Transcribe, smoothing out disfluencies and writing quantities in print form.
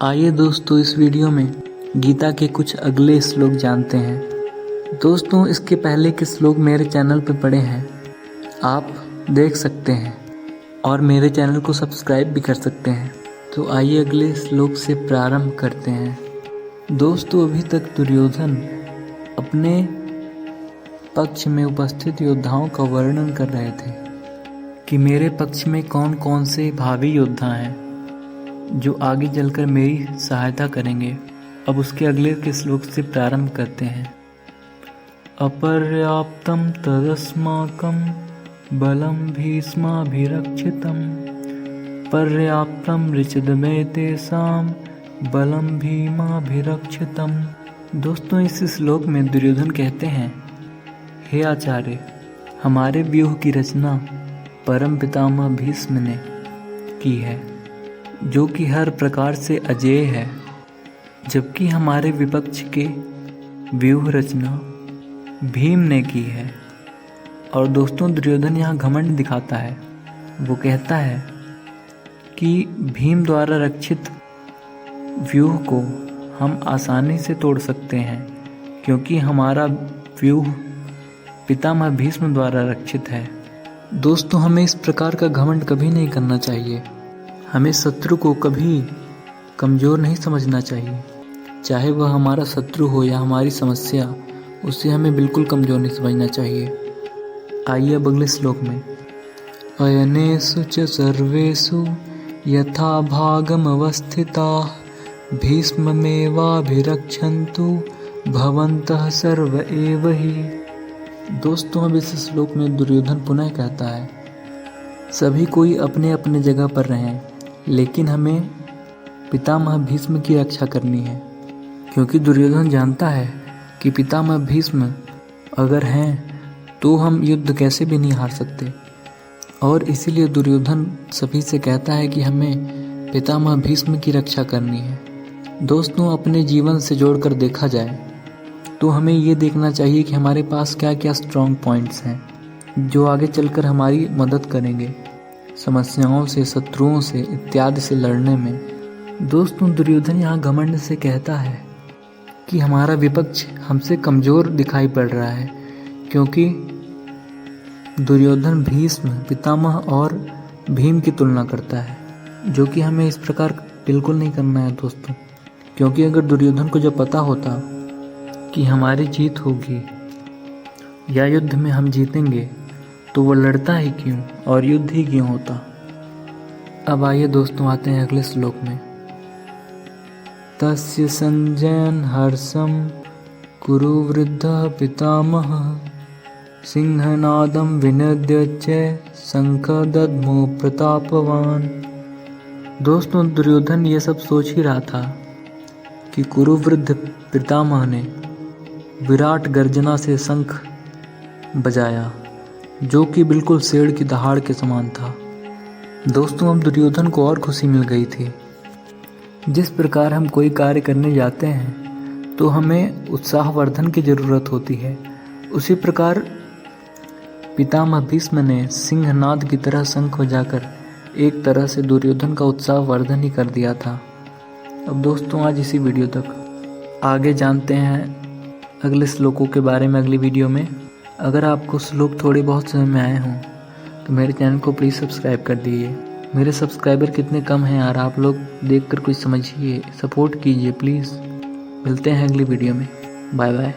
आइए दोस्तों इस वीडियो में गीता के कुछ अगले श्लोक जानते हैं। दोस्तों इसके पहले के श्लोक मेरे चैनल पर पड़े हैं, आप देख सकते हैं और मेरे चैनल को सब्सक्राइब भी कर सकते हैं। तो आइए अगले श्लोक से प्रारंभ करते हैं। दोस्तों अभी तक दुर्योधन अपने पक्ष में उपस्थित योद्धाओं का वर्णन कर रहे थे कि मेरे पक्ष में कौन कौन से भावी योद्धा हैं जो आगे चलकर मेरी सहायता करेंगे। अब उसके अगले के श्लोक से प्रारंभ करते हैं। अपर्याप्तं तदस्माकं बलं भीष्माभिरक्षितं पर्याप्तं ऋचिदमे तेषां बलं भीमाभिरक्षितं। दोस्तों इस श्लोक में दुर्योधन कहते हैं, हे आचार्य, हमारे व्यूह की रचना परम पितामह भीष्म ने की है, जो कि हर प्रकार से अजेय है, जबकि हमारे विपक्ष के व्यूह रचना भीम ने की है। और दोस्तों दुर्योधन यहाँ घमंड दिखाता है। वो कहता है कि भीम द्वारा रक्षित व्यूह को हम आसानी से तोड़ सकते हैं, क्योंकि हमारा व्यूह पितामह भीष्म द्वारा रक्षित है। दोस्तों हमें इस प्रकार का घमंड कभी नहीं करना चाहिए। हमें शत्रु को कभी कमज़ोर नहीं समझना चाहिए, चाहे वह हमारा शत्रु हो या हमारी समस्या, उसे हमें बिल्कुल कमज़ोर नहीं समझना चाहिए। आइए अब अगले श्लोक में। अयनेषु च सर्वेषु यथा भागमवस्थिताः भीष्ममेवाभिरक्षन्तु भवन्तः सर्व एव हि। दोस्तों अब इस श्लोक में दुर्योधन पुनः कहता है, सभी कोई अपने अपने जगह पर रहें, लेकिन हमें पितामह भीष्म की रक्षा करनी है, क्योंकि दुर्योधन जानता है कि पितामह भीष्म अगर हैं तो हम युद्ध कैसे भी नहीं हार सकते। और इसीलिए दुर्योधन सभी से कहता है कि हमें पितामह भीष्म की रक्षा करनी है। दोस्तों अपने जीवन से जोड़कर देखा जाए तो हमें ये देखना चाहिए कि हमारे पास क्या क्या स्ट्रॉन्ग पॉइंट्स हैं जो आगे चलकर हमारी मदद करेंगे समस्याओं से, शत्रुओं से इत्यादि से लड़ने में। दोस्तों दुर्योधन यहाँ घमंड से कहता है कि हमारा विपक्ष हमसे कमज़ोर दिखाई पड़ रहा है, क्योंकि दुर्योधन भीष्म, पितामह और भीम की तुलना करता है, जो कि हमें इस प्रकार बिल्कुल नहीं करना है दोस्तों। क्योंकि अगर दुर्योधन को जब पता होता कि हमारी जीत होगी या युद्ध में हम जीतेंगे, तो वो लड़ता ही क्यों और युद्ध ही क्यों होता। अब आइए दोस्तों आते हैं अगले श्लोक में। तस्य संजयन हर्षम कुरु वृद्धः पितामहः सिंहनादं विनद्य च शंख दद्मो प्रतापवान। दोस्तों दुर्योधन ये सब सोच ही रहा था कि कुरु वृद्ध पितामह ने विराट गर्जना से शंख बजाया, जो कि बिल्कुल शेर की दहाड़ के समान था। दोस्तों अब दुर्योधन को और खुशी मिल गई थी। जिस प्रकार हम कोई कार्य करने जाते हैं तो हमें उत्साहवर्धन की ज़रूरत होती है, उसी प्रकार पितामह भीष्म ने सिंहनाद की तरह शंख बजाकर एक तरह से दुर्योधन का उत्साहवर्धन ही कर दिया था। अब दोस्तों आज इसी वीडियो तक, आगे जानते हैं अगले श्लोकों के बारे में अगली वीडियो में। अगर आपको श्लोक थोड़े बहुत समझ में आए हों तो मेरे चैनल को प्लीज़ सब्सक्राइब कर दीजिए। मेरे सब्सक्राइबर कितने कम हैं यार, आप लोग देखकर कुछ समझिए, सपोर्ट कीजिए प्लीज़। मिलते हैं अगली वीडियो में, बाय बाय।